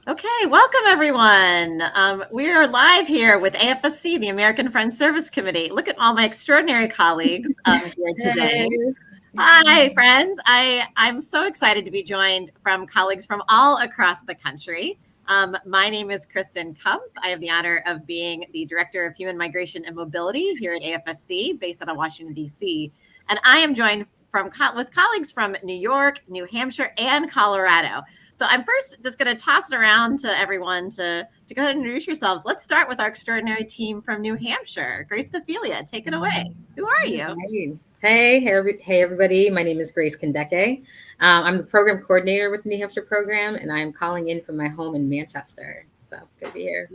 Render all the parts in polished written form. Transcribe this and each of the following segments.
Okay, welcome everyone. We are live here with AFSC, the American Friends Service Committee. Look at all my extraordinary colleagues here today. Hi, friends. I'm so excited to be joined from colleagues from all across the country. My name is Kristen Kumpf. I have the honor of being the Director of Human Migration and Mobility here at AFSC, based out of Washington, D.C. And I am joined with colleagues from New York, New Hampshire, and Colorado. So I'm first just going to toss it around to everyone to go ahead and introduce yourselves. Let's start with our extraordinary team from New Hampshire. Grace Ophelia, take it away. Who are you? Hey, everybody. My name is Grace Kendeke. I'm the program coordinator with the New Hampshire program, and I'm calling in from my home in Manchester. So good to be here.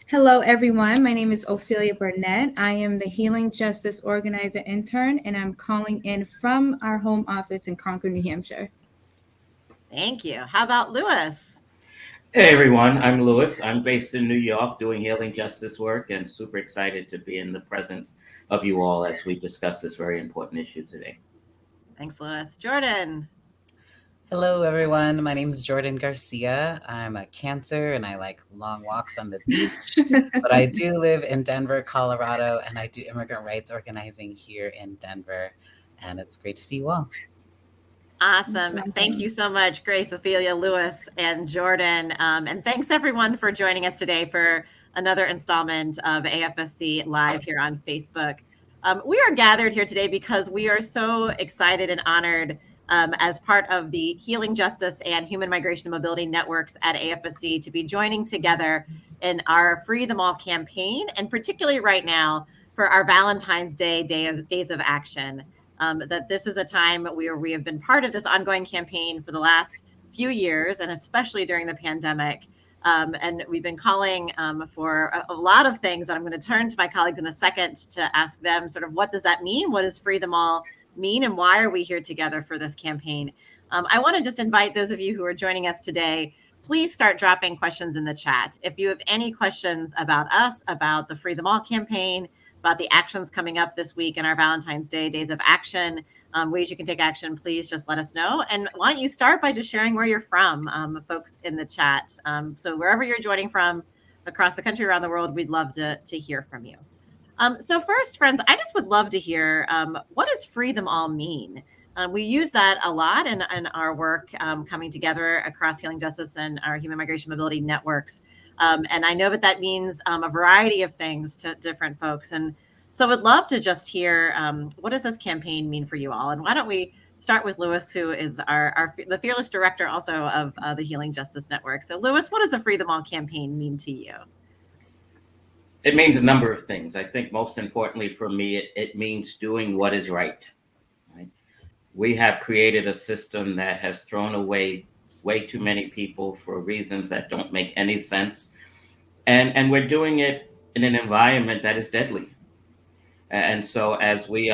Hello, everyone. My name is Ophelia Burnett. I am the Healing Justice Organizer intern, and I'm calling in from our home office in Concord, New Hampshire. Thank you. How about Lewis? Hey everyone, I'm Lewis. I'm based in New York doing healing justice work and super excited to be in the presence of you all as we discuss this very important issue today. Thanks, Lewis. Jordan. Hello, everyone. My name is Jordan Garcia. I'm a Cancer and I like long walks on the beach, but I do live in Denver, Colorado, and I do immigrant rights organizing here in Denver. And it's great to see you all. Awesome. Thank you so much, Grace, Ophelia, Lewis, and Jordan. And thanks everyone for joining us today for another installment of AFSC Live here on Facebook. We are gathered here today because we are so excited and honored as part of the Healing Justice and Human Migration and Mobility Networks at AFSC to be joining together in our Free Them All campaign, and particularly right now for our Valentine's Days of Action. That this is a time where we have been part of this ongoing campaign for the last few years, and especially during the pandemic. And we've been calling for a lot of things. And I'm going to turn to my colleagues in a second to ask them sort of what does that mean? What does Free Them All mean? And why are we here together for this campaign? I want to just invite those of you who are joining us today, please start dropping questions in the chat. If you have any questions about us, about the Free Them All campaign, about the actions coming up this week in our Valentine's Days of Action, ways you can take action, please just let us know. And why don't you start by just sharing where you're from, folks in the chat. So wherever you're joining from across the country, around the world, we'd love to hear from you. So first, friends, I just would love to hear, what does Free Them All mean? We use that a lot in our work coming together across Healing Justice and our Human Migration Mobility Networks. And I know that means a variety of things to different folks. And so would love to just hear, what does this campaign mean for you all? And why don't we start with Lewis, who is the fearless director also of the Healing Justice Network. So Lewis, what does the Free Them All campaign mean to you? It means a number of things. I think most importantly for me, it means doing what is right. We have created a system that has thrown away way too many people for reasons that don't make any sense. And we're doing it in an environment that is deadly. And so as we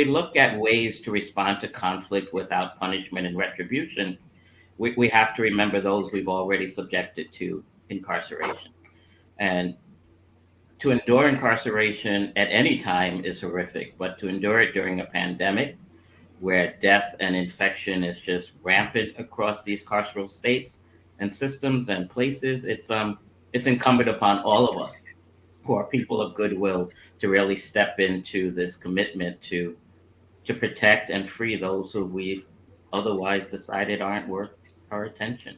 look at ways to respond to conflict without punishment and retribution, we have to remember those we've already subjected to incarceration. And to endure incarceration at any time is horrific, but to endure it during a pandemic where death and infection is just rampant across these carceral states and systems and places, it's incumbent upon all of us who are people of goodwill to really step into this commitment to protect and free those who we've otherwise decided aren't worth our attention.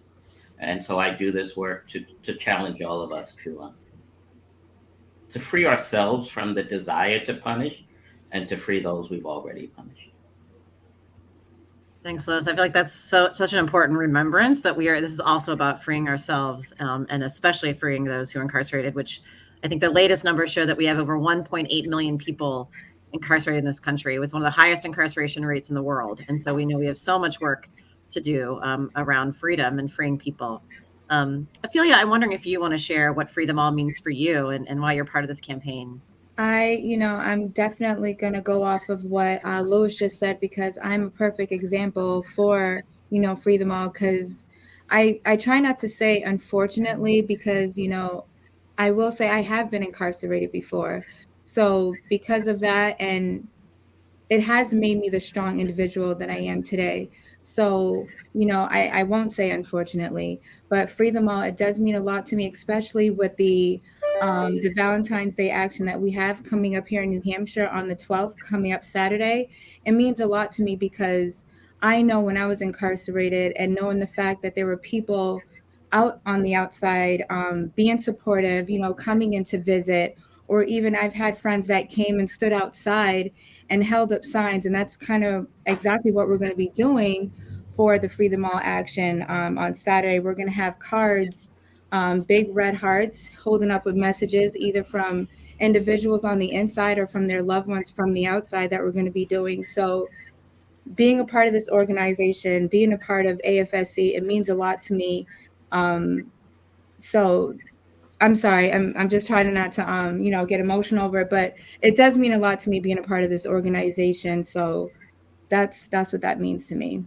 And so I do this work to challenge all of us to free ourselves from the desire to punish and to free those we've already punished. Thanks, Liz. I feel like that's such an important remembrance that this is also about freeing ourselves, and especially freeing those who are incarcerated, which I think the latest numbers show that we have over 1.8 million people incarcerated in this country. It was one of the highest incarceration rates in the world. And so we know we have so much work to do around freedom and freeing people. Ophelia, I'm wondering if you want to share what Free Them All means for you and why you're part of this campaign. I'm definitely going to go off of what Lewis just said, because I'm a perfect example for, Free Them All, because I try not to say unfortunately, because, I will say I have been incarcerated before. So because of that, and it has made me the strong individual that I am today. So, I won't say unfortunately, but Free Them All, it does mean a lot to me, especially with the Valentine's Day action that we have coming up here in New Hampshire on the 12th, coming up Saturday. It means a lot to me because I know when I was incarcerated and knowing the fact that there were people out on the outside being supportive, coming in to visit, or even I've had friends that came and stood outside and held up signs. And that's kind of exactly what we're going to be doing for the Free Them All action on Saturday. We're going to have cards, big red hearts holding up with messages either from individuals on the inside or from their loved ones from the outside that we're going to be doing. So being a part of this organization, being a part of AFSC, it means a lot to me. So I'm sorry, I'm just trying not to get emotional over it, but it does mean a lot to me being a part of this organization. So that's what that means to me.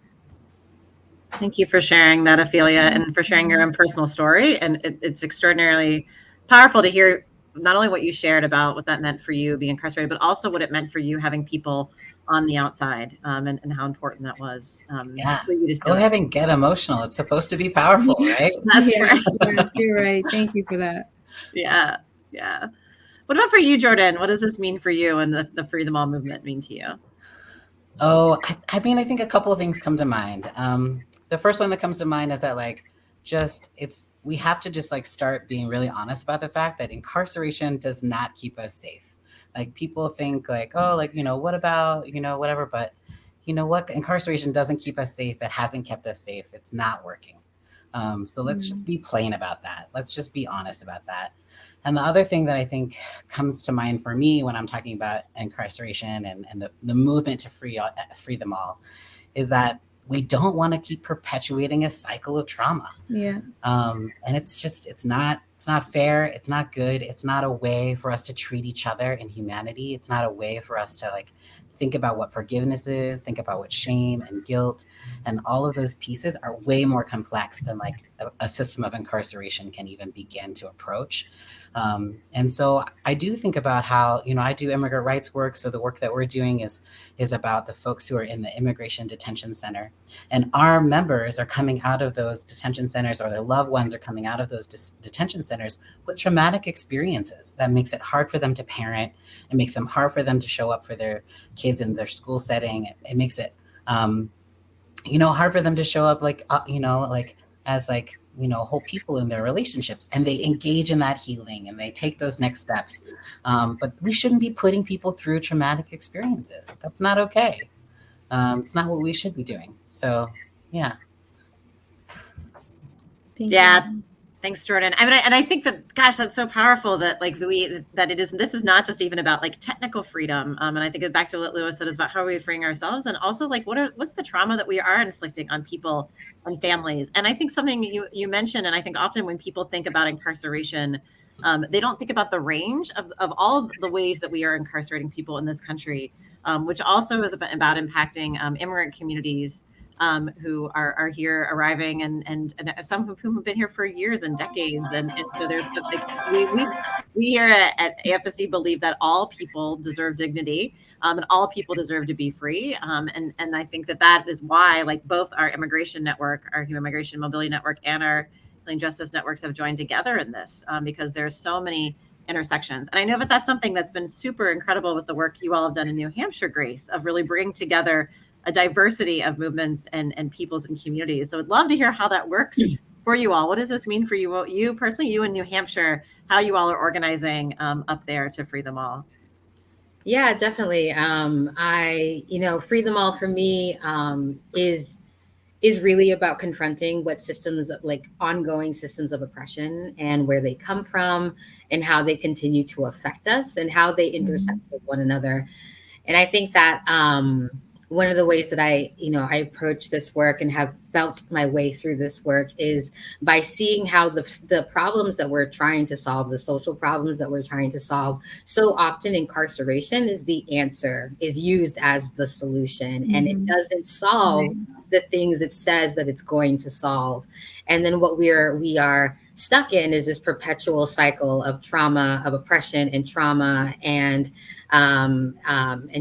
Thank you for sharing that, Ophelia, and for sharing your own personal story. And it's extraordinarily powerful to hear not only what you shared about what that meant for you being incarcerated, but also what it meant for you having people on the outside, and how important that was. Yeah, for you to go feel ahead and get emotional. It's supposed to be powerful, right? That's Yes, right. yes, you're right. Thank you for that. Yeah. What about for you, Jordan? What does this mean for you and the Free Them All movement mean to you? Oh, I mean, I think a couple of things come to mind. The first one that comes to mind is that we have to just start being really honest about the fact that incarceration does not keep us safe. Like people think what about, whatever, but you know what? Incarceration doesn't keep us safe. It hasn't kept us safe. It's not working. So let's just be plain about that. Let's just be honest about that. And the other thing that I think comes to mind for me when I'm talking about incarceration and the movement to free them all is that we don't want to keep perpetuating a cycle of trauma. Yeah. And it's not fair. It's not good. It's not a way for us to treat each other in humanity. It's not a way for us to think about what forgiveness is, think about what shame and guilt and all of those pieces are way more complex than a system of incarceration can even begin to approach. And so I do think about how, I do immigrant rights work. So the work that we're doing is about the folks who are in the immigration detention center, and our members are coming out of those detention centers, or their loved ones are coming out of those detention centers with traumatic experiences that makes it hard for them to parent. It makes them hard for them to show up for their kids in their school setting. It makes it, hard for them to show up as whole people in their relationships, and they engage in that healing and they take those next steps. But we shouldn't be putting people through traumatic experiences. That's not okay. It's not what we should be doing. So, yeah. Thank Yeah. you. Thanks, Jordan. I mean, and I think that, gosh, that's so powerful that this is not just even about technical freedom. And I think it's back to what Lewis said, is about how are we freeing ourselves, and also what's the trauma that we are inflicting on people and families. And I think something you mentioned, and I think often when people think about incarceration, they don't think about the range of all the ways that we are incarcerating people in this country, which also is about impacting immigrant communities who are here arriving, and some of whom have been here for years and decades. And so there's we here at AFSC believe that all people deserve dignity, and all people deserve to be free. And I think that is why both our immigration network, our Human Migration Mobility Network, and our Healing Justice networks have joined together in this, because there's so many intersections. And I know that's something that's been super incredible with the work you all have done in New Hampshire, Grace, of really bringing together a diversity of movements and peoples and communities. So I'd love to hear how that works for you all. What does this mean for you personally, you in New Hampshire, how you all are organizing up there to free them all? Yeah, definitely. Free them all for me is really about confronting what systems, ongoing systems of oppression, and where they come from and how they continue to affect us and how they intersect with one another. And I think that one of the ways that I approach this work and have felt my way through this work is by seeing how the problems that we're trying to solve, the social problems that we're trying to solve, so often incarceration is the answer, is used as the solution, and it doesn't solve the things it says that it's going to solve. And then what we are stuck in is this perpetual cycle of trauma, of oppression and trauma and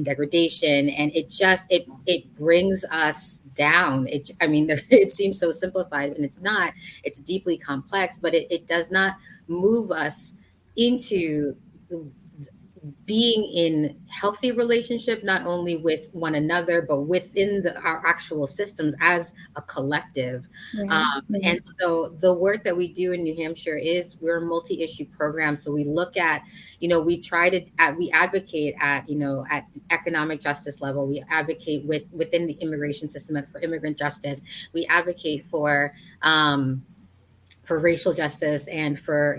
degradation. And it brings us down. It seems so simplified, and it's not. It's deeply complex, but it does not move us into being in healthy relationship, not only with one another, but within our actual systems as a collective. And so the work that we do in New Hampshire is we're a multi-issue program. So we look at, we advocate at economic justice level. We advocate within the immigration system for immigrant justice. We advocate for racial justice and for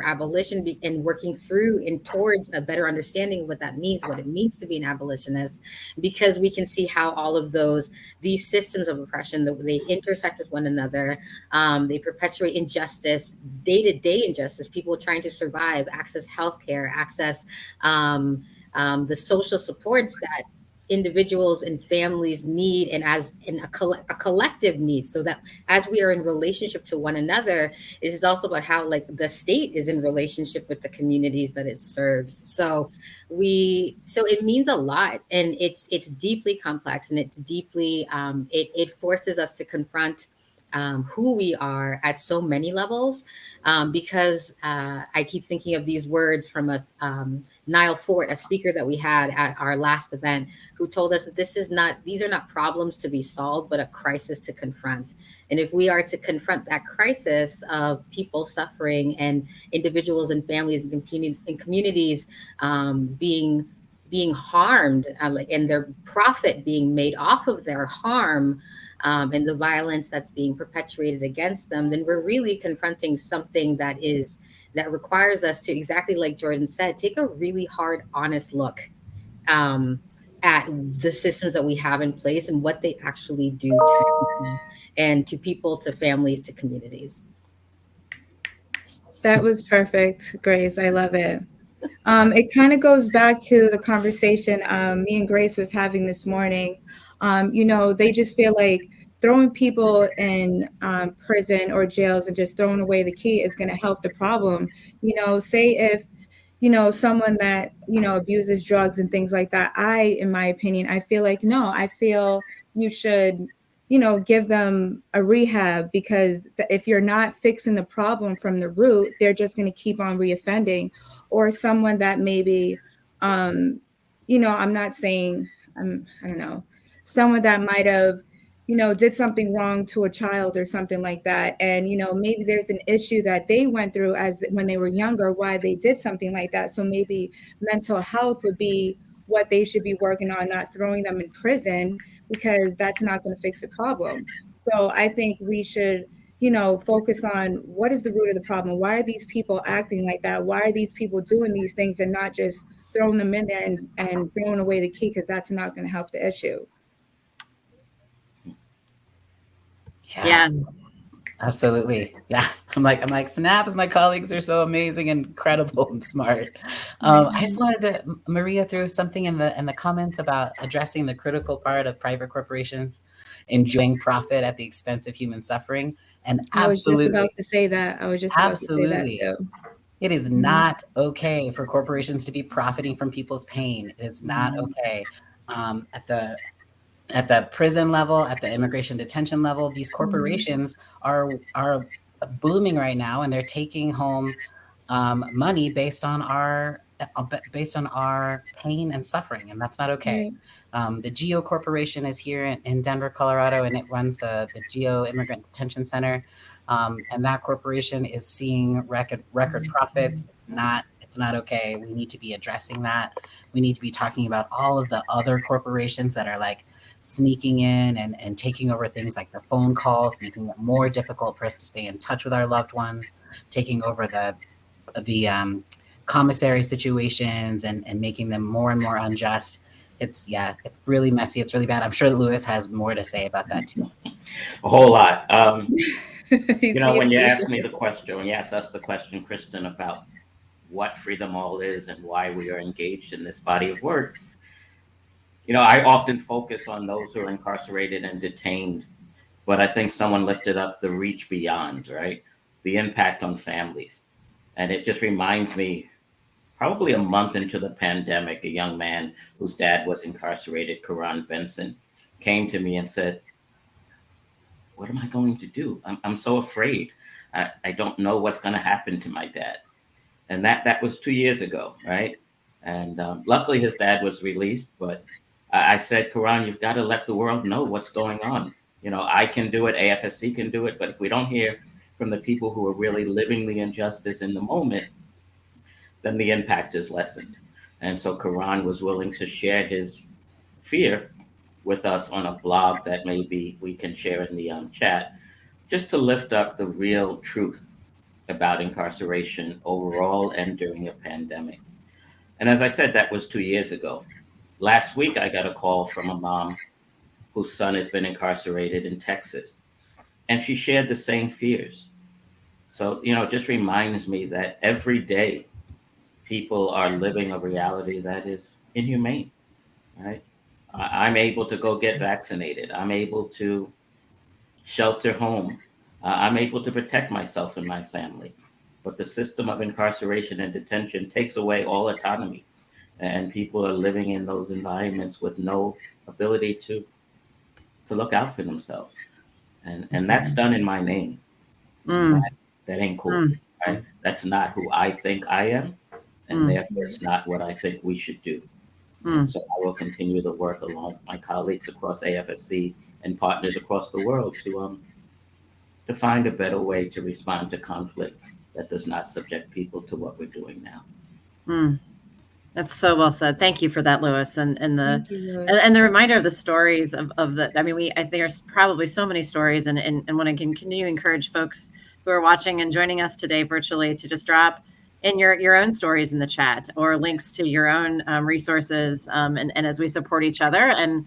abolition, and working through and towards a better understanding of what that means, what it means to be an abolitionist, because we can see how all of these systems of oppression, they intersect with one another. They perpetuate injustice, day-to-day injustice, people trying to survive, access healthcare, access the social supports that individuals and families need, and a collective needs, so that as we are in relationship to one another, this is also about how the state is in relationship with the communities that it serves. So it means a lot, and it's deeply complex, and it's deeply it forces us to confront who we are at so many levels, because I keep thinking of these words from Niall Fort, a speaker that we had at our last event, who told us that these are not problems to be solved, but a crisis to confront. And if we are to confront that crisis of people suffering and individuals and families and communities being harmed, and their profit being made off of their harm, and the violence that's being perpetuated against them, then we're really confronting something that requires us to, exactly like Jordan said, take a really hard, honest look at the systems that we have in place and what they actually do to people, and to people, to families, to communities. That was perfect, Grace. I love it. It kind of goes back to the conversation me and Grace was having this morning. They just feel like throwing people in prison or jails and just throwing away the key is going to help the problem. Say if, someone that, abuses drugs and things like that, in my opinion, I feel like, no, I feel you should, give them a rehab, because if you're not fixing the problem from the root, they're just going to keep on reoffending. Or someone that maybe, I'm not saying, I don't know, someone that might have, did something wrong to a child or something like that. And, maybe there's an issue that they went through when they were younger, why they did something like that. So maybe mental health would be what they should be working on, not throwing them in prison, because that's not going to fix the problem. So I think we should, focus on what is the root of the problem. Why are these people acting like that? Why are these people doing these things, and not just throwing them in there and throwing away the key, because that's not going to help the issue. Yeah. Absolutely. Yes. I'm like, snaps, my colleagues are so amazing and incredible and smart. I just wanted to, Maria threw something in the comments about addressing the critical part of private corporations enjoying profit at the expense of human suffering. And I was absolutely. just about to say that. Absolutely. Too. It is not okay for corporations to be profiting from people's pain. It's not okay. At the prison level, at the immigration detention level, these corporations are booming right now, and they're taking home money based on our pain and suffering, and that's not okay. The GEO Corporation is here in Denver, Colorado, and it runs the GEO Immigrant Detention Center, and that corporation is seeing record profits. It's not okay. We need to be addressing that. We need to be talking about all of the other corporations that are sneaking in and taking over things like the phone calls, making it more difficult for us to stay in touch with our loved ones, taking over the commissary situations and making them more and more unjust. It's really messy. It's really bad. I'm sure that Lewis has more to say about that too. A whole lot. When you asked me the question, when you asked us the question, Kristen, about what Free Them All is and why we are engaged in this body of work, I often focus on those who are incarcerated and detained but I think someone lifted up the reach beyond, right? The impact on families. And it just reminds me, probably a month into the pandemic, a young man whose dad was incarcerated, Karan Benson, came to me and said, what am I going to do? I'm so afraid. I don't know what's going to happen to my dad. And that was 2 years ago, right? And luckily his dad was released, but I said, Karan, you've got to let the world know what's going on. You know, I can do it, AFSC can do it, but if we don't hear from the people who are really living the injustice in the moment, then the impact is lessened. And so Karan was willing to share his fear with us on a blog that maybe we can share in the chat, just to lift up the real truth about incarceration overall and during a pandemic. And as I said, that was 2 years ago. Last week, I got a call from a mom whose son has been incarcerated in Texas, and she shared the same fears. So, you know, it just reminds me that every day people are living a reality that is inhumane, right? I'm able to go get vaccinated. I'm able to shelter home. I'm able to protect myself and my family. But the system of incarceration and detention takes away all autonomy. And people are living in those environments with no ability to look out for themselves. And that's done in my name. That ain't cool, right? That's not who I think I am. And therefore, it's not what I think we should do. So I will continue to work along with my colleagues across AFSC and partners across the world to find a better way to respond to conflict that does not subject people to what we're doing now. That's so well said. Thank you for that, Louis, and the Louis. And the reminder of the stories of the. I mean, I think there's probably so many stories, and when I can continue to encourage folks who are watching and joining us today virtually to just drop in your own stories in the chat or links to your own resources, and as we support each other. And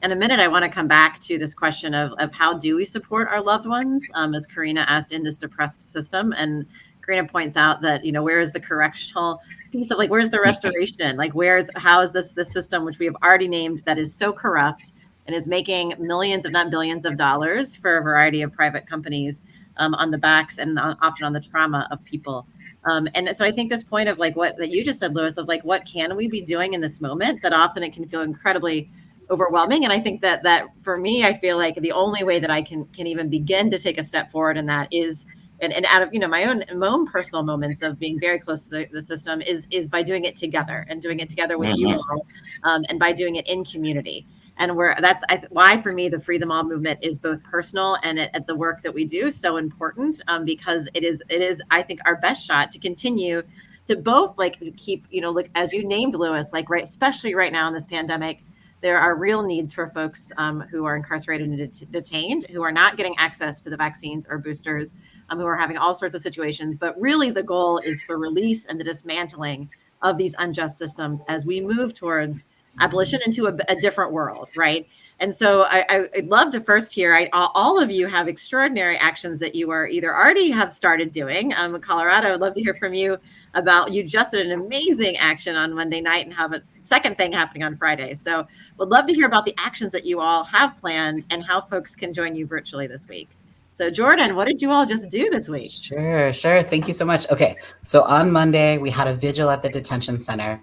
in a minute, I want to come back to this question of how do we support our loved ones, as Karina asked, in this depressed system. And Karina points out that, you know, where is the correctional piece of, like, where's the restoration? Like, how is the system, which we have already named, that is so corrupt and is making millions, if not billions of dollars for a variety of private companies on the backs and often on the trauma of people. And so I think this point of like what that you just said, Louis, of like, what can we be doing in this moment, that often it can feel incredibly overwhelming. And I think that for me, I feel like the only way that I can even begin to take a step forward in that is, and out of, you know, my own personal moments of being very close to the system is by doing it together, and doing it together with you all, and by doing it in community. And why for me the Free Them All movement is both personal and at the work that we do so important, because it is I think our best shot to continue to both like keep, you know, look, as you named, Louis, like, right, especially right now in this pandemic, there are real needs for folks who are incarcerated and detained, who are not getting access to the vaccines or boosters, who are having all sorts of situations. But really the goal is for release and the dismantling of these unjust systems as we move towards abolition into a different world, right? And so I'd love to first hear, all of you have extraordinary actions that you are either already have started doing. Colorado, I'd love to hear from you about, you just did an amazing action on Monday night and have a second thing happening on Friday. So would love to hear about the actions that you all have planned and how folks can join you virtually this week. So Jordan, what did you all just do this week? Sure. Thank you so much. Okay, so on Monday, we had a vigil at the detention center.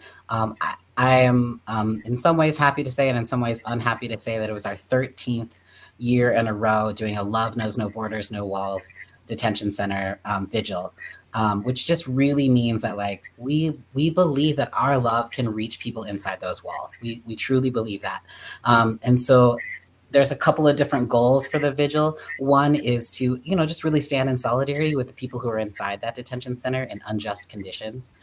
I am in some ways happy to say, and in some ways unhappy to say, that it was our 13th year in a row doing a Love Knows No Borders, No Walls detention center vigil, which just really means that, like, we believe that our love can reach people inside those walls. We truly believe that. And so there's a couple of different goals for the vigil. One is to, you know, just really stand in solidarity with the people who are inside that detention center in unjust conditions,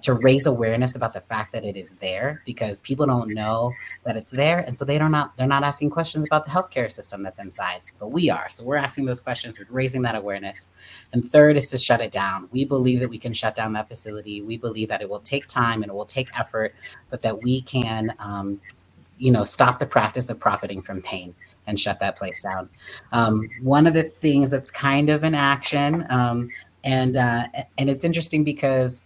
to raise awareness about the fact that it is there, because people don't know that it's there. And so they're not asking questions about the healthcare system that's inside, but we are. So we're asking those questions, we're raising that awareness. And third is to shut it down. We believe that we can shut down that facility. We believe that it will take time and it will take effort, but that we can, stop the practice of profiting from pain and shut that place down. One of the things that's kind of an action, and it's interesting because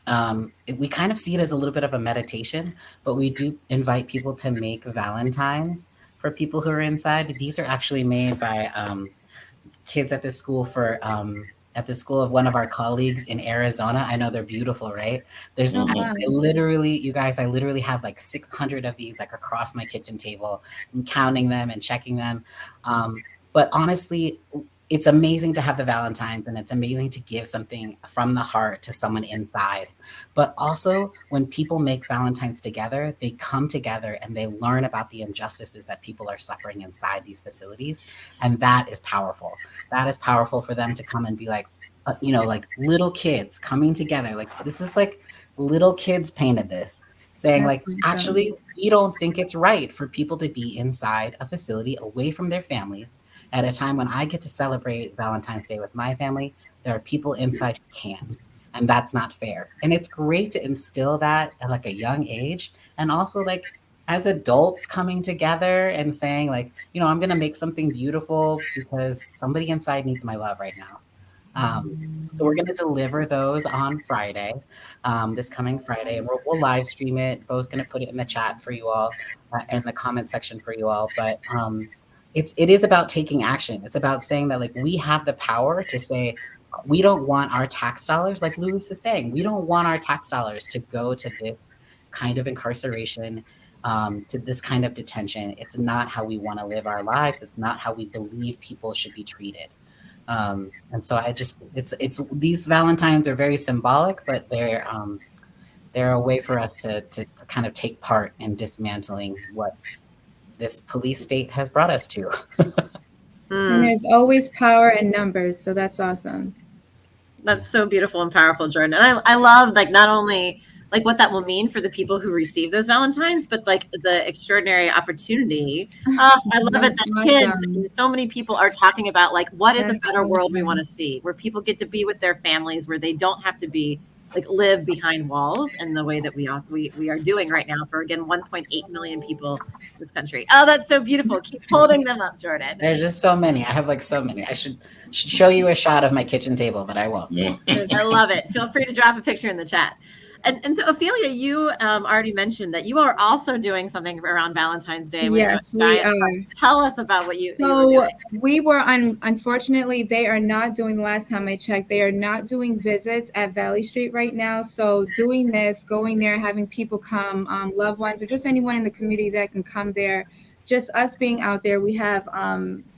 we kind of see it as a little bit of a meditation, but we do invite people to make Valentines for people who are inside. These are actually made by kids at this school at the school of one of our colleagues in Arizona. I know they're beautiful, right? There's Oh, I wow. literally, you guys, I literally have like 600 of these like across my kitchen table and counting them and checking them. But honestly, it's amazing to have the Valentines, and it's amazing to give something from the heart to someone inside. But also, when people make Valentines together, they come together and they learn about the injustices that people are suffering inside these facilities. And that is powerful. That is powerful for them to come and be like, like little kids coming together. Like, this is like little kids painted this, saying like, actually, we don't think it's right for people to be inside a facility away from their families at a time when I get to celebrate Valentine's Day with my family. There are people inside who can't, and that's not fair. And it's great to instill that at like a young age, and also like as adults coming together and saying like, I'm going to make something beautiful because somebody inside needs my love right now. So we're going to deliver those on Friday, this coming Friday, and we'll live stream it. Bo's going to put it in the chat for you all, in the comment section for you all. But it is about taking action. It's about saying that like we have the power to say we don't want our tax dollars, like Louis is saying, we don't want our tax dollars to go to this kind of incarceration, to this kind of detention. It's not how we want to live our lives. It's not how we believe people should be treated. And so it's these Valentines are very symbolic, but they're a way for us to kind of take part in dismantling what this police state has brought us to. And there's always power in numbers, so that's awesome. That's so beautiful and powerful, Jordan. And I love like not only like what that will mean for the people who receive those Valentines, but like the extraordinary opportunity. I love it that kids, so many people are talking about like what is a better world we want to see, where people get to be with their families, where they don't have to be like live behind walls in the way that we are doing right now for, again, 1.8 million people in this country. Oh, that's so beautiful. Keep holding them up, Jordan. There's just so many. I have like so many. I should show you a shot of my kitchen table, but I won't. I love it. Feel free to drop a picture in the chat. And so, Ophelia, you already mentioned that you are also doing something around Valentine's Day. Yes, we are. Tell us about what you. So we were unfortunately, they are not doing. The last time I checked, they are not doing visits at Valley Street right now. So doing this, going there, having people come, loved ones, or just anyone in the community that can come there. Just us being out there. We have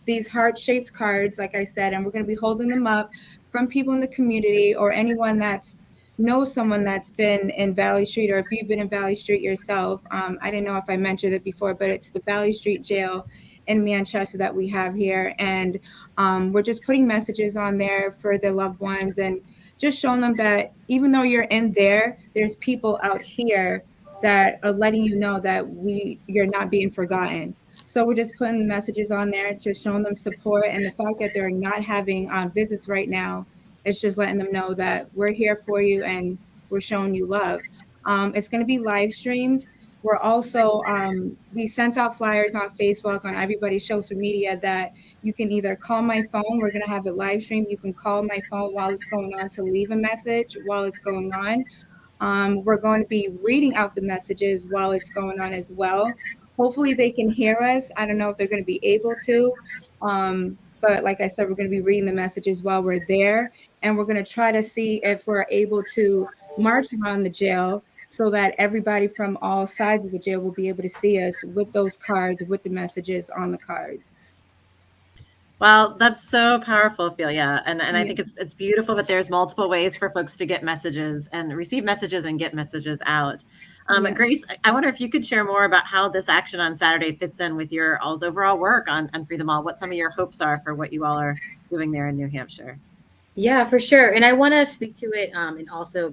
these heart-shaped cards, like I said, and we're going to be holding them up from people in the community or anyone that's knows someone that's been in Valley Street, or if you've been in Valley Street yourself. I didn't know if I mentioned it before, but it's the Valley Street Jail in Manchester that we have here. And we're just putting messages on there for their loved ones and just showing them that even though you're in there, there's people out here that are letting you know that you're not being forgotten. So we're just putting messages on there, just showing them support. And the fact that they're not having visits right now, it's just letting them know that we're here for you and we're showing you love. It's going to be live streamed. We're also, we sent out flyers on Facebook, on everybody's social media, that you can either call my phone. We're going to have it live streamed. You can call my phone while it's going on to leave a message while it's going on. We're going to be reading out the messages while it's going on as well. Hopefully they can hear us. I don't know if they're going to be able to. But like I said, we're going to be reading the messages while we're there. And we're going to try to see if we're able to march around the jail so that everybody from all sides of the jail will be able to see us with those cards, with the messages on the cards. Well, that's so powerful, Ophelia. And I think it's beautiful, but there's multiple ways for folks to get messages and receive messages and get messages out. Grace, I wonder if you could share more about how this action on Saturday fits in with your all's overall work on Free Them All, what some of your hopes are for what you all are doing there in New Hampshire. Yeah, for sure. And I want to speak to it and also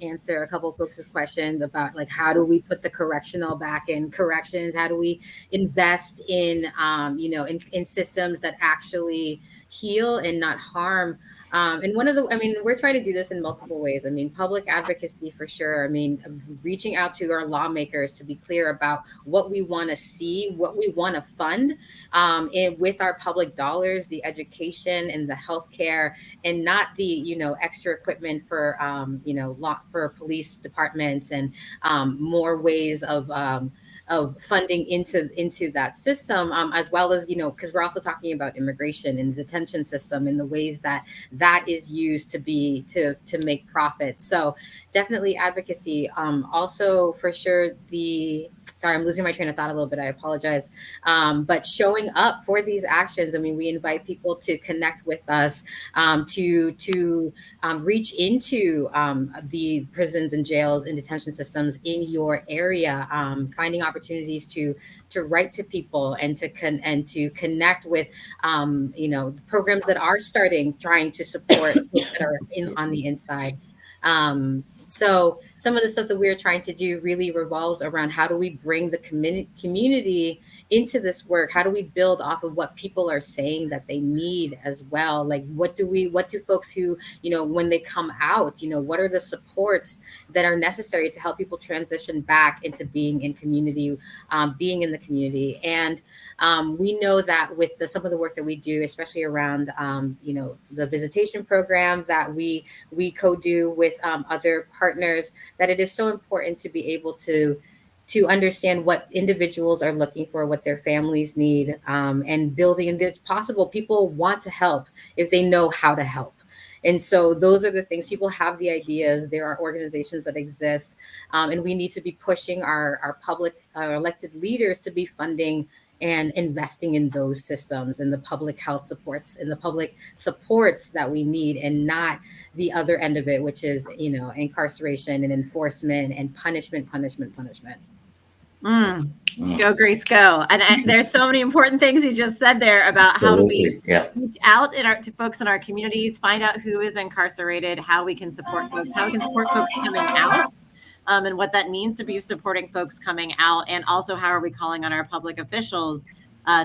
answer a couple of folks' questions about like, how do we put the correctional back in corrections? How do we invest in, in systems that actually heal and not harm? And we're trying to do this in multiple ways. I mean, public advocacy for sure. I mean, reaching out to our lawmakers to be clear about what we want to see, what we want to fund with our public dollars, the education and the healthcare, and not the, extra equipment for, for police departments and more ways of funding into that system, as well as, because we're also talking about immigration and the detention system and the ways that is used to make profits. So definitely advocacy. Also, for sure, sorry, I'm losing my train of thought a little bit. I apologize. But showing up for these actions. I mean, we invite people to connect with us, to reach into the prisons and jails and detention systems in your area, finding opportunities to write to people and to connect with programs that are trying to support folks that are on the inside. So some of the stuff that we're trying to do really revolves around how do we bring the community into this work? How do we build off of what people are saying that they need as well? Like, what do folks who, when they come out, what are the supports that are necessary to help people transition back into being in community, being in the community? And we know that with some of the work that we do, especially around, the visitation program that we co-do with other partners, that it is so important to be able to understand what individuals are looking for, what their families need, and building. And it's possible people want to help if they know how to help. And so those are the things. People have the ideas. There are organizations that exist, and we need to be pushing our elected leaders to be funding and investing in those systems and the public health supports and the public supports that we need, and not the other end of it, which is, incarceration and enforcement and punishment. Go, Grace, go. And there's so many important things you just said there about how do we reach out to folks in our communities, find out who is incarcerated, how we can support folks, how we can support folks coming out, and what that means to be supporting folks coming out. And also, how are we calling on our public officials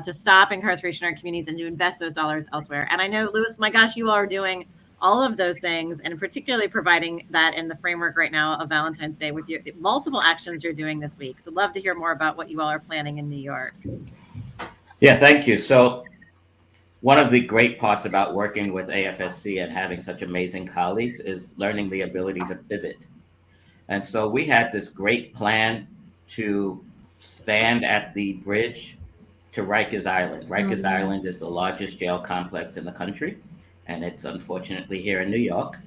to stop incarceration in our communities and to invest those dollars elsewhere? And I know, Louis, my gosh, you all are doing all of those things, and particularly providing that in the framework right now of Valentine's Day with your multiple actions you're doing this week. So love to hear more about what you all are planning in New York. Yeah, thank you. So one of the great parts about working with AFSC and having such amazing colleagues is learning the ability to pivot. And so we had this great plan to stand at the bridge to Rikers Island. Rikers Island is the largest jail complex in the country, and it's unfortunately here in New York.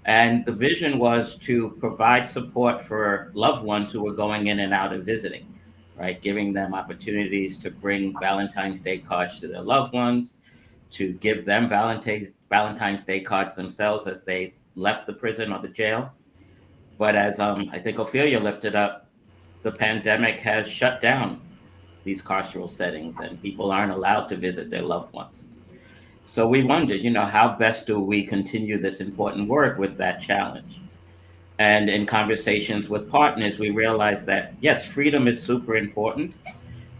And the vision was to provide support for loved ones who were going in and out of visiting, right? Giving them opportunities to bring Valentine's Day cards to their loved ones, to give them Valentine's Day cards themselves as they left the prison or the jail. But as I think Ophelia lifted up, the pandemic has shut down these carceral settings, and people aren't allowed to visit their loved ones. So we wondered, how best do we continue this important work with that challenge? And in conversations with partners, we realized that, yes, freedom is super important,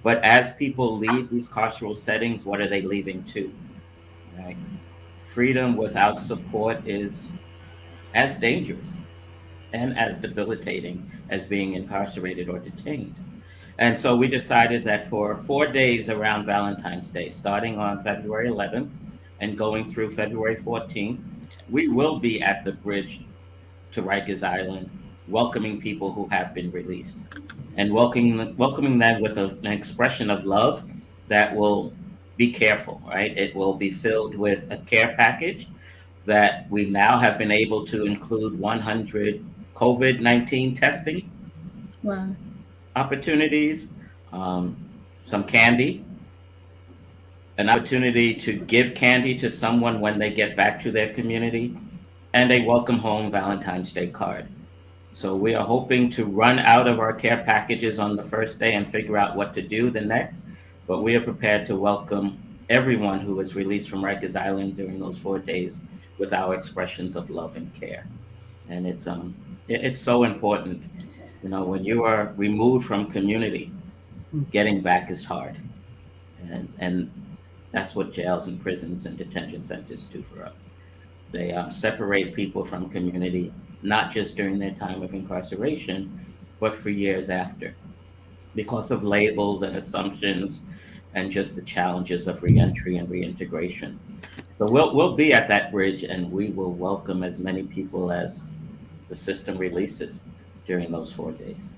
but as people leave these carceral settings, what are they leaving to? Right? Freedom without support is as dangerous and as debilitating as being incarcerated or detained. And so we decided that for 4 days around Valentine's Day, starting on February 11th and going through February 14th, we will be at the bridge to Rikers Island, welcoming people who have been released, and welcoming them with an expression of love that will be careful, right? It will be filled with a care package that we now have been able to include 100 COVID-19 testing opportunities, some candy, an opportunity to give candy to someone when they get back to their community, and a welcome home Valentine's Day card. So we are hoping to run out of our care packages on the first day and figure out what to do the next, but we are prepared to welcome everyone who was released from Rikers Island during those 4 days with our expressions of love and care. And it's so important. When you are removed from community, getting back is hard. And that's what jails and prisons and detention centers do for us. They separate people from community, not just during their time of incarceration, but for years after, because of labels and assumptions and just the challenges of reentry and reintegration. So we'll be at that bridge, and we will welcome as many people as the system releases during those 4 days.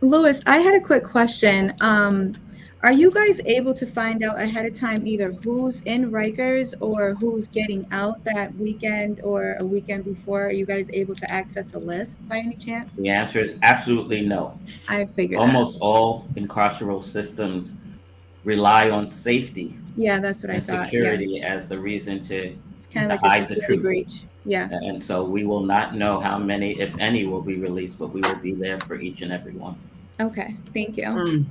Louis, I had a quick question. Are you guys able to find out ahead of time either who's in Rikers or who's getting out that weekend or a weekend before? Are you guys able to access a list by any chance? The answer is absolutely no. I figured that. Almost all incarceral systems rely on safety Yeah, that's what I and thought. Yeah, security as the reason to it's kind of like a hide the security truth. breach. Yeah. And so we will not know how many, if any, will be released, but we will be there for each and every one. Okay. Thank you.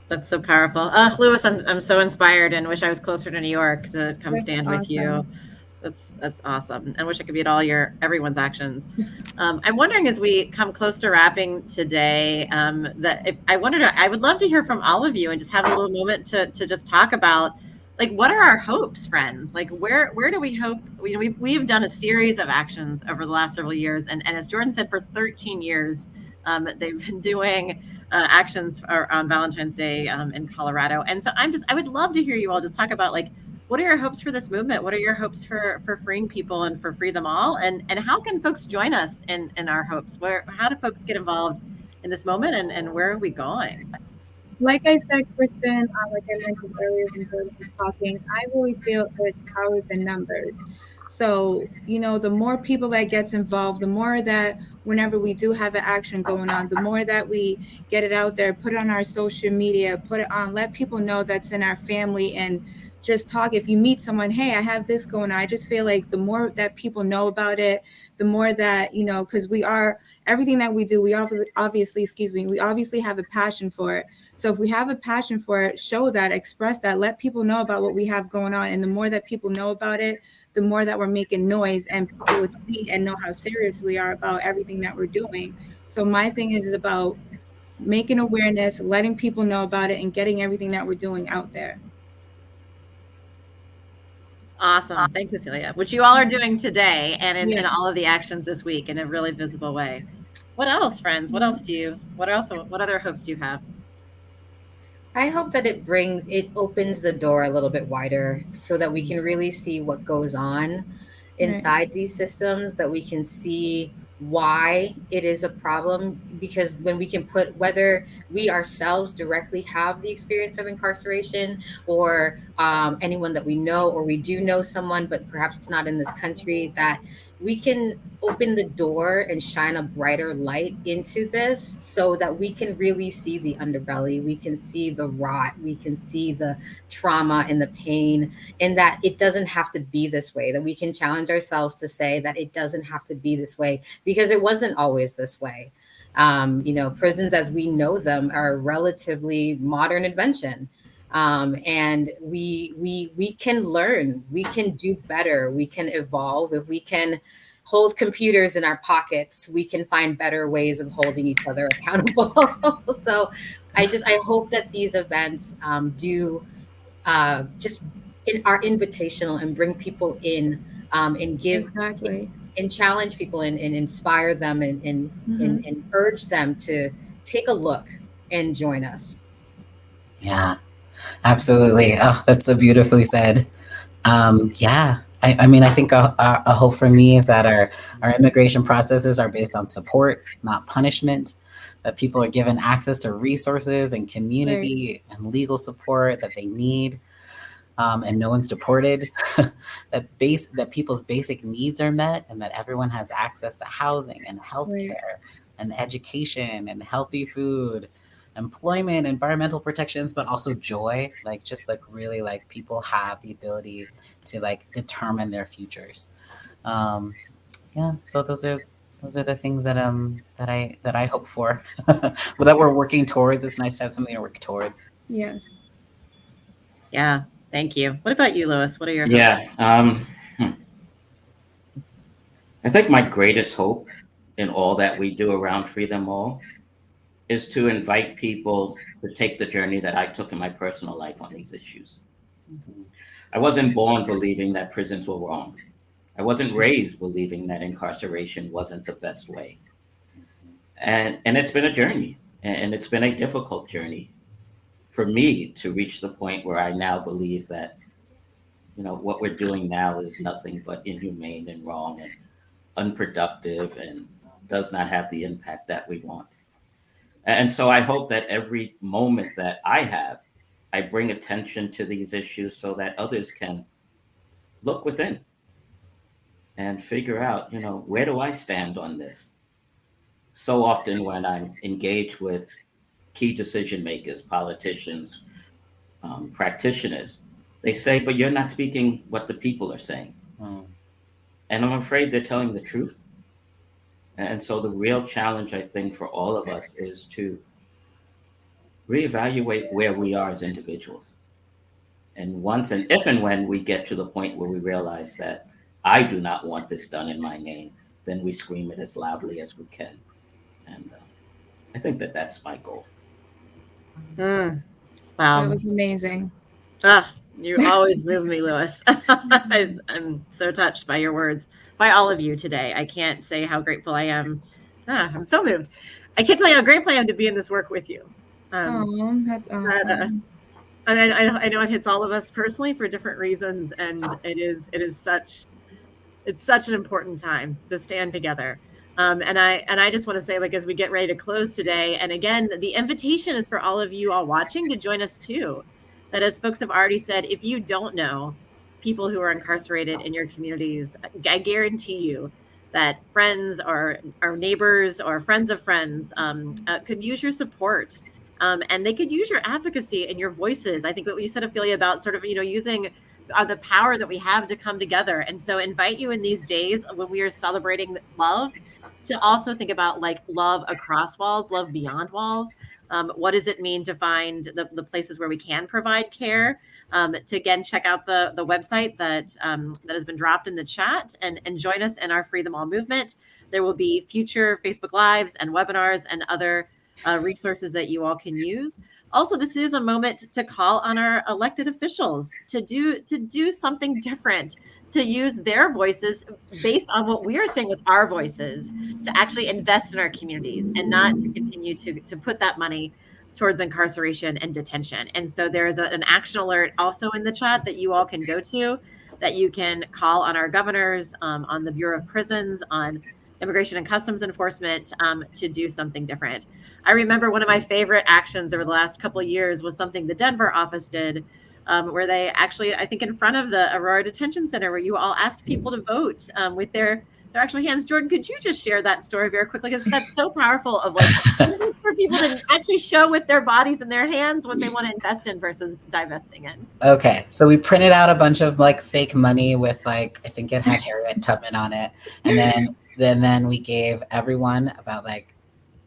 That's so powerful. Louis, I'm so inspired and wish I was closer to New York to come That's stand with you. awesome. That's awesome. And wish I could be at all everyone's actions. I'm wondering as we come close to wrapping today, that if I would love to hear from all of you and just have a little moment to just talk about like what are our hopes, friends? Like where do we hope? We've done a series of actions over the last several years, and as Jordan said, for 13 years, they've been doing actions on Valentine's Day in Colorado. And so I would love to hear you all just talk about like, what are your hopes for this movement? What are your hopes for freeing people and for Free Them All? And how can folks join us in our hopes? How do folks get involved in this moment and where are we going? Like I said, Kristen, like I mentioned earlier when Jordan was talking, I really feel there's powers in numbers. So, the more people that gets involved, the more that whenever we do have an action going on, the more that we get it out there, put it on our social media, put it on, let people know that's in our family and just talk. If you meet someone, hey, I have this going on. I just feel like the more that people know about it, the more that, because everything that we do, we obviously have a passion for it. So if we have a passion for it, show that, express that, let people know about what we have going on. And the more that people know about it, the more that we're making noise and people would see and know how serious we are about everything that we're doing. So my thing is about making awareness, letting people know about it, and getting everything that we're doing out there. Awesome. Thanks, Ophelia, which you all are doing today and in Yes. all of the actions this week in a really visible way. What else, friends? What other hopes do you have? I hope that it opens the door a little bit wider so that we can really see what goes on inside these systems, that we can see why it is a problem. Because when we can put, whether we ourselves directly have the experience of incarceration or anyone that we know, or we do know someone, but perhaps it's not in this country, that we can open the door and shine a brighter light into this so that we can really see the underbelly. We can see the rot. We can see the trauma and the pain, and that it doesn't have to be this way, that we can challenge ourselves to say that it doesn't have to be this way because it wasn't always this way. Prisons as we know them are a relatively modern invention. And we can learn, we can do better, we can evolve. If we can hold computers in our pockets, we can find better ways of holding each other accountable. So I hope that these events do just are invitational and bring people in, and give Exactly. and challenge people and inspire them and urge them to take a look and join us. Yeah, absolutely. Oh, that's so beautifully said. Yeah, I mean, I think a hope for me is that our immigration processes are based on support, not punishment, that people are given access to resources and community and legal support that they need, and no one's deported, that people's basic needs are met, and that everyone has access to housing and healthcare and education and healthy food, employment, environmental protections, but also joy, really people have the ability to determine their futures. Yeah, so those are the things that I hope for, that we're working towards. It's nice to have something to work towards. Yes. Yeah, thank you. What about you, Louis? What are your hopes? Yeah, I think my greatest hope in all that we do around Free Them All is to invite people to take the journey that I took in my personal life on these issues. I wasn't born believing that prisons were wrong. I wasn't raised believing that incarceration wasn't the best way. And it's been a journey, and it's been a difficult journey for me to reach the point where I now believe that, what we're doing now is nothing but inhumane and wrong and unproductive and does not have the impact that we want. And so I hope that every moment that I have, I bring attention to these issues so that others can look within and figure out, where do I stand on this? So often when I'm engaged with key decision makers, politicians, practitioners, they say, but you're not speaking what the people are saying. And I'm afraid they're telling the truth. And so the real challenge, I think, for all of us is to reevaluate where we are as individuals. And once and if and when we get to the point where we realize that I do not want this done in my name, then we scream it as loudly as we can. And I think that that's my goal. Wow. That was amazing. You always move me, Lewis. I'm so touched by your words, by all of you today. I can't say how grateful I am. I'm so moved. I can't tell you how grateful I am to be in this work with you. Oh, that's awesome. I know it hits all of us personally for different reasons, and it's such an important time to stand together. And I just want to say, like, as we get ready to close today, and again, the invitation is for all of you all watching to join us too. That, as folks have already said, if you don't know people who are incarcerated in your communities, I guarantee you that friends or neighbors or friends of friends could use your support. And they could use your advocacy and your voices. I think what you said, Ophelia, about sort of, using the power that we have to come together. And so invite you in these days when we are celebrating love to also think about, like, love across walls, love beyond walls. What does it mean to find the places where we can provide care? To again, check out the website that has been dropped in the chat and join us in our Free Them All movement. There will be future Facebook Lives and webinars and other resources that you all can use. Also, this is a moment to call on our elected officials to do something different, to use their voices based on what we are saying with our voices, to actually invest in our communities and not to continue to put that money towards incarceration and detention. And so there is an action alert also in the chat that you all can go to, that you can call on our governors, on the Bureau of Prisons, on Immigration and Customs Enforcement, to do something different. I remember one of my favorite actions over the last couple of years was something the Denver office did, where they actually, I think in front of the Aurora Detention Center, where you all asked people to vote with their actual hands. Jordan, could you just share that story very quickly? Because that's so powerful, of, like, for people to actually show with their bodies and their hands what they want to invest in versus divesting in. Okay, so we printed out a bunch of, like, fake money with, like, I think it had Harriet Tubman on it, and then we gave everyone about, like,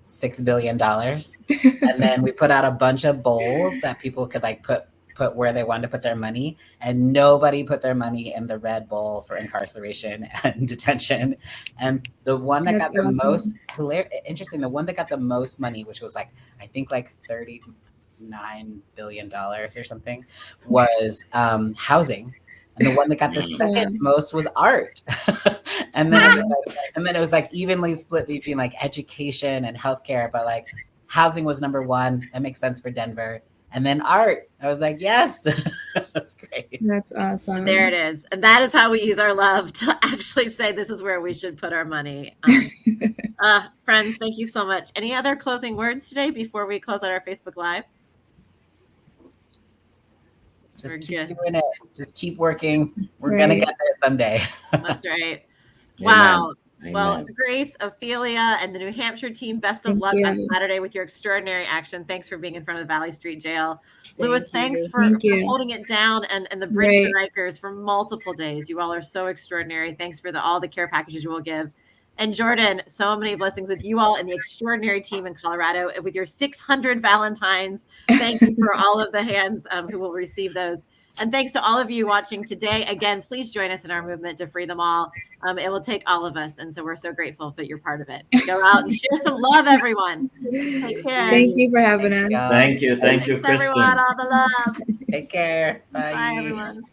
$6 billion, and then we put out a bunch of bowls that people could, like, put where they wanted to put their money, and nobody put their money in the red bowl for incarceration and detention. And the one that got the most interesting, the one that got the most money, which was, like, I think like $39 billion or something, was housing. And the one that got the second most was art. and then it was like evenly split between, like, education and healthcare, but, like, housing was number one. That makes sense for Denver. And then art. I was like, yes. That's great. That's awesome. There it is. And that is how we use our love to actually say this is where we should put our money. Friends, thank you so much. Any other closing words today before we close out our Facebook Live? Just keep doing it. Just keep working. We're going to get there someday. That's right. Wow. Amen. Well, Grace, Ophelia, and the New Hampshire team, best of luck on Saturday with your extraordinary action. Thanks for being in front of the Valley Street Jail. Lewis, thanks for holding it down, and the bridge to Rikers for multiple days. You all are so extraordinary. Thanks for all the care packages you will give. And Jordan, so many blessings with you all and the extraordinary team in Colorado with your 600 Valentines. Thank you for all of the hands who will receive those. And thanks to all of you watching today. Again, please join us in our movement to free them all. It will take all of us. And so we're so grateful that you're part of it. Go out and share some love, everyone. Take care. Thank you for having us. Thank you. Thank you, Thanks, Kristen. everyone. All the love. Take care. Bye. Bye, everyone.